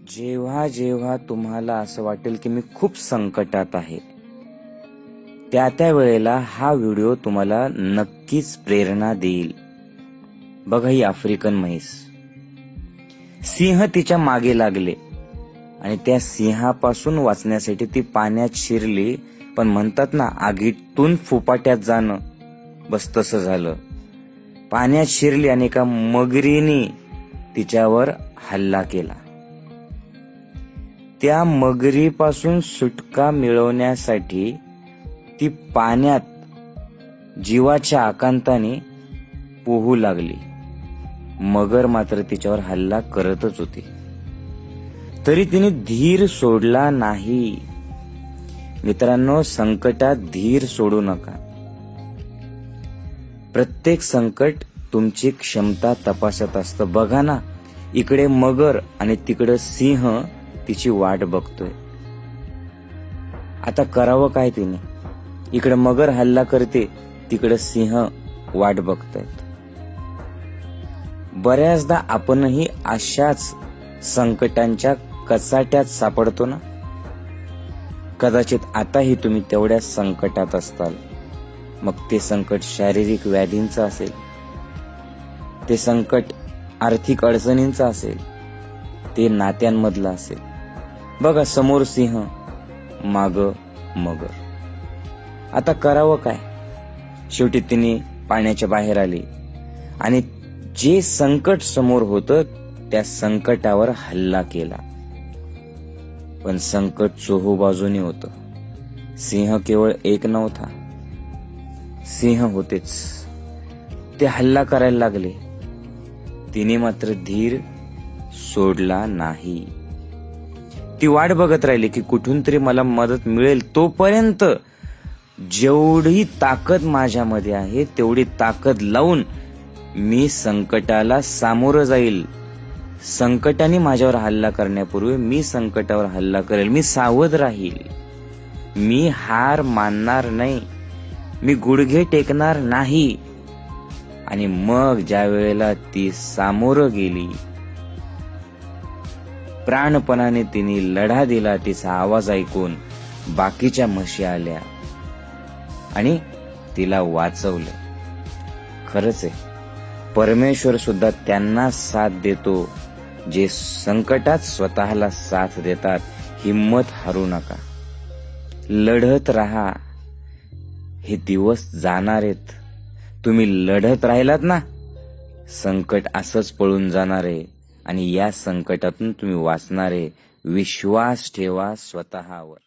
जेव्हा जेव्हा तुम्हाला असं वाटेल की मी खूप संकटात आहे, त्या वेळेला हा व्हिडिओ तुम्हाला नक्कीच प्रेरणा देईल. बघा, ही आफ्रिकन म्हैस, सिंह तिच्या मागे लागले आणि त्या सिंहापासून वाचण्यासाठी ती पाण्यात शिरली. पण म्हणतात ना, आगीतून फुपाट्यात जाणं, बस तसं झालं. पाण्यात शिरली आणि एका मगरीने तिच्यावर हल्ला केला. त्या मगरीपासून सुटका मिळवण्यासाठी ती पाण्यात जीवाच्या आकांताने पोहू लागली. मगर मात्र तिच्यावर हल्ला करतच होती, तरी तिने धीर सोडला नाही. मित्रांनो, संकटात धीर सोडू नका. प्रत्येक संकट तुमची क्षमता तपासत असतं. बघा ना, इकडे मगर आणि तिकडे सिंह तिची वाट बघतोय. आता करावं काय तिने? इकडे मगर हल्ला करते, तिकडे सिंह वाट बघतायत. बऱ्याचदा आपणही अशाच संकटांच्या कचाट्यात सापडतो ना. कदाचित आताही तुम्ही तेवढ्याच संकटात असताल. मग ते संकट शारीरिक व्याधींचं असेल, ते संकट आर्थिक अडचणींचं असेल, ते नात्यांमधलं असेल. बघा, समोर सिंह, माग मगर. आता करावं काय? शेवटी तिने पाण्याच्या बाहेर आली आणि जे संकट समोर होतं त्या संकटावर हल्ला केला. पण संकट चोहोबाजूनी होतं. सिंह केवळ एक नव्हता, सिंह होतेच. ते हल्ला करायला लागले. तिने मात्र धीर सोडला नाही. ती वाट बघत राहिली की कुठून तरी मला मदत मिळेल. तोपर्यंत जेवढी ताकद माझ्यामध्ये आहे तेवढी ताकद लावून मी संकटाला सामोरं जाईल. संकटाने माझ्यावर हल्ला करण्यापूर्वी मी संकटावर हल्ला करेल. मी सावध राहील. मी हार मानणार नाही. मी गुडघे टेकणार नाही. आणि मग ज्या वेळेला ती सामोरं गेली, प्राणपणाने तिने लढा दिला. तिचा आवाज ऐकून बाकीच्या म्हशी आल्या आणि तिला वाचवलं. खरंच आहे, परमेश्वर सुद्धा त्यांना साथ देतो जे संकटात स्वतःला साथ देतात. हिम्मत हरू नका, लढत राहा. हे दिवस जाणार आहेत. तुम्ही लढत राहिलात ना, संकट असंच पळून जाणार आहे आणि या संकटातून तुम्ही वाचणार आहे. विश्वास ठेवा स्वतःवर.